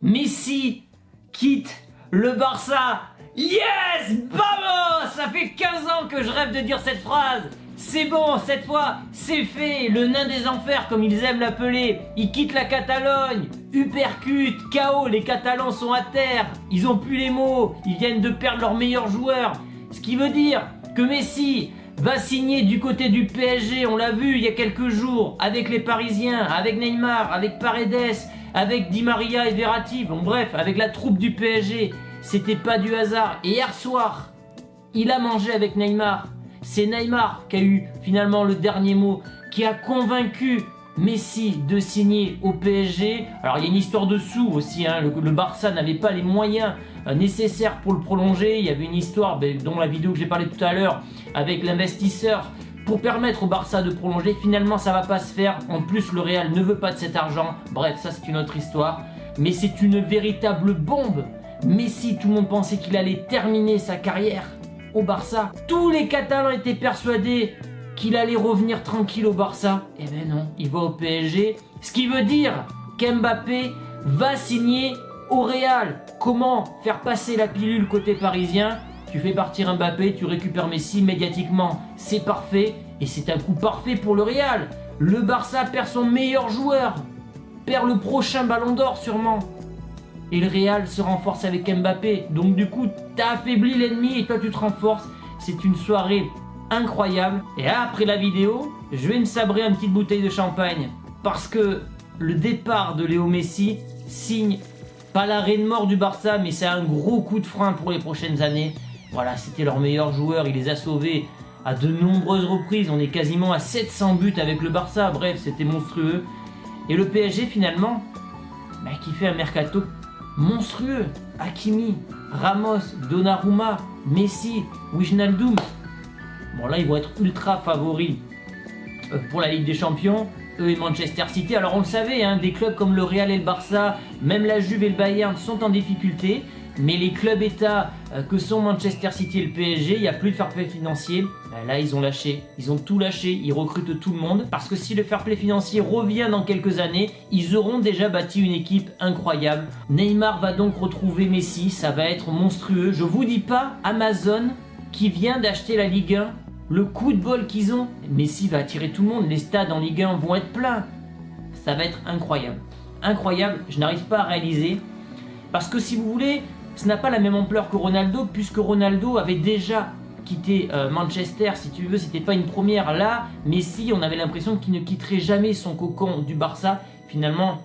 Messi quitte le Barça. Yes! Vamos! Ça fait 15 ans que je rêve de dire cette phrase. C'est bon, cette fois, c'est fait. Le nain des enfers, comme ils aiment l'appeler. Il quitte la Catalogne. Uppercut, KO, les Catalans sont à terre. Ils ont plus les mots. Ils viennent de perdre leur meilleur joueur. Ce qui veut dire que Messi va signer du côté du PSG. On l'a vu il y a quelques jours avec les Parisiens, avec Neymar, avec Paredes, avec Di Maria et Verratti. Bon bref, avec la troupe du PSG. C'était pas du hasard. Et hier soir, il a mangé avec Neymar. C'est Neymar qui a eu finalement le dernier mot, qui a convaincu Messi de signer au PSG. Alors il y a une histoire de sous aussi, hein. Le Barça n'avait pas les moyens nécessaires pour le prolonger. Il y avait une histoire, dont la vidéo que j'ai parlé tout à l'heure, avec l'investisseur, pour permettre au Barça de prolonger. Finalement ça va pas se faire. En plus le Real ne veut pas de cet argent. Bref, ça c'est une autre histoire. Mais c'est une véritable bombe. Messi, tout le monde pensait qu'il allait terminer sa carrière au Barça. Tous les Catalans étaient persuadés qu'il allait revenir tranquille au Barça. Eh ben non, il va au PSG. Ce qui veut dire qu'Mbappé va signer au Real. Comment faire passer la pilule côté parisien? Tu fais partir Mbappé, tu récupères Messi médiatiquement. C'est parfait et c'est un coup parfait pour le Real. Le Barça perd son meilleur joueur, perd le prochain ballon d'or sûrement. Et le Real se renforce avec Mbappé. Donc du coup, t'as affaibli l'ennemi et toi tu te renforces. C'est une soirée incroyable. Et là, après la vidéo, je vais me sabrer une petite bouteille de champagne. Parce que le départ de Léo Messi signe pas l'arrêt de mort du Barça, mais c'est un gros coup de frein pour les prochaines années. Voilà, c'était leur meilleur joueur. Il les a sauvés à de nombreuses reprises. On est quasiment à 700 buts avec le Barça. Bref, c'était monstrueux. Et le PSG finalement, qui fait un mercato monstrueux. Hakimi, Ramos, Donnarumma, Messi, Wijnaldum. Bon là ils vont être ultra favoris pour la Ligue des Champions, eux et Manchester City. Alors on le savait, hein, des clubs comme le Real et le Barça, même la Juve et le Bayern sont en difficulté. Mais les clubs états que sont Manchester City et le PSG, il n'y a plus de fair play financier. Là ils ont lâché, ils ont tout lâché, ils recrutent tout le monde. Parce que si le fair play financier revient dans quelques années, ils auront déjà bâti une équipe incroyable. Neymar va donc retrouver Messi, ça va être monstrueux. Je vous dis pas Amazon qui vient d'acheter la Ligue 1, le coup de bol qu'ils ont. Messi va attirer tout le monde, les stades en Ligue 1 vont être pleins. Ça va être incroyable. Incroyable, je n'arrive pas à réaliser. Parce que si vous voulez, ce n'a pas la même ampleur que Ronaldo, puisque Ronaldo avait déjà quitté Manchester, si tu veux, c'était pas une première. Là, Messi, on avait l'impression qu'il ne quitterait jamais son cocon du Barça. Finalement,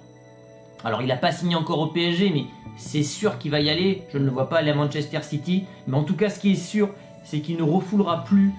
alors il n'a pas signé encore au PSG, mais c'est sûr qu'il va y aller. Je ne le vois pas aller à Manchester City. Mais en tout cas, ce qui est sûr, c'est qu'il ne refoulera plus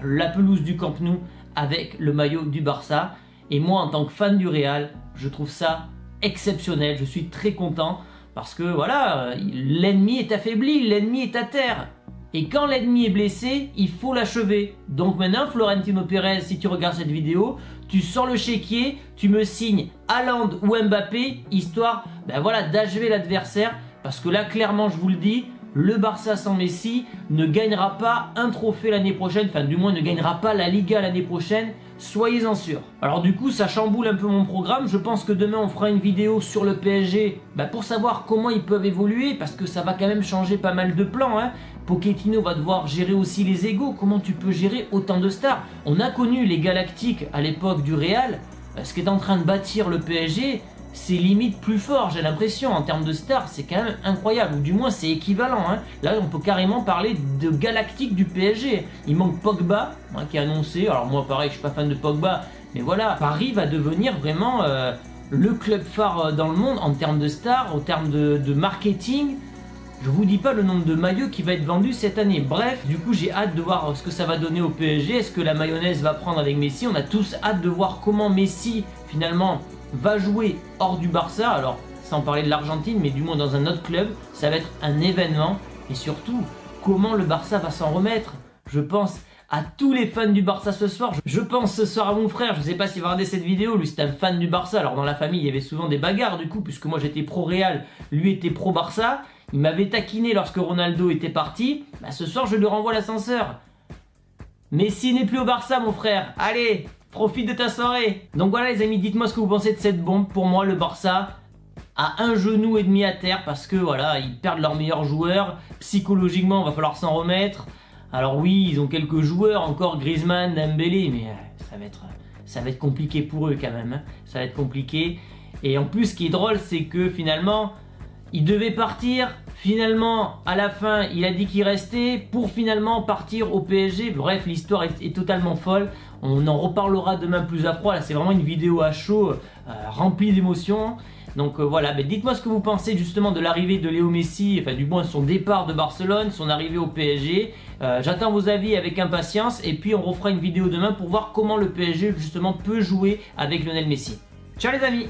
la pelouse du Camp Nou avec le maillot du Barça. Et moi, en tant que fan du Real, je trouve ça exceptionnel. Je suis très content. Parce que voilà, l'ennemi est affaibli, l'ennemi est à terre. Et quand l'ennemi est blessé, il faut l'achever. Donc maintenant, Florentino Pérez, si tu regardes cette vidéo, tu sors le chéquier, tu me signes Haaland ou Mbappé, histoire d'achever l'adversaire. Parce que là, clairement, je vous le dis, le Barça sans Messi ne gagnera pas un trophée l'année prochaine. Enfin, du moins, ne gagnera pas la Liga l'année prochaine. Soyez-en sûrs. Alors du coup, ça chamboule un peu mon programme. Je pense que demain, on fera une vidéo sur le PSG pour savoir comment ils peuvent évoluer. Parce que ça va quand même changer pas mal de plans, hein. Pochettino va devoir gérer aussi les égos. Comment tu peux gérer autant de stars? On a connu les Galactiques à l'époque du Real. Ce qu'est en train de bâtir le PSG, c'est limite plus fort, j'ai l'impression, en termes de stars, c'est quand même incroyable, ou du moins c'est équivalent, hein. Là on peut carrément parler de galactique du PSG. Il manque Pogba, qui est annoncé, alors moi pareil je suis pas fan de Pogba, mais voilà, Paris va devenir vraiment le club phare dans le monde en termes de stars, en termes de marketing. Je vous dis pas le nombre de maillots qui va être vendu cette année. Bref, du coup j'ai hâte de voir ce que ça va donner au PSG. Est-ce que la mayonnaise va prendre avec Messi? On a tous hâte de voir comment Messi finalement va jouer hors du Barça, alors sans parler de l'Argentine, mais du moins dans un autre club. Ça va être un événement. Et surtout, comment le Barça va s'en remettre? Je pense à tous les fans du Barça ce soir. Je pense ce soir à mon frère, je ne sais pas s'il va regarder cette vidéo, lui c'est un fan du Barça. Alors dans la famille il y avait souvent des bagarres du coup, puisque moi j'étais pro Real, lui était pro Barça. Il m'avait taquiné lorsque Ronaldo était parti. Ce soir je lui renvoie l'ascenseur. Messi n'est plus au Barça mon frère, allez, profite de ta soirée. Donc voilà les amis, dites-moi ce que vous pensez de cette bombe. Pour moi le Barça à un genou et demi à terre parce que voilà, ils perdent leur meilleur joueur. Psychologiquement, il va falloir s'en remettre. Alors oui, ils ont quelques joueurs encore, Griezmann, Dembélé, mais ça va être compliqué pour eux quand même. Hein. Ça va être compliqué. Et en plus, ce qui est drôle, c'est que finalement, il devait partir. Finalement, à la fin, il a dit qu'il restait pour finalement partir au PSG. Bref, l'histoire est totalement folle. On en reparlera demain plus à froid. Là, c'est vraiment une vidéo à chaud, remplie d'émotions. Donc voilà, dites-moi ce que vous pensez justement de l'arrivée de Léo Messi, enfin du moins son départ de Barcelone, son arrivée au PSG. J'attends vos avis avec impatience et puis on refera une vidéo demain pour voir comment le PSG justement peut jouer avec Lionel Messi. Ciao les amis!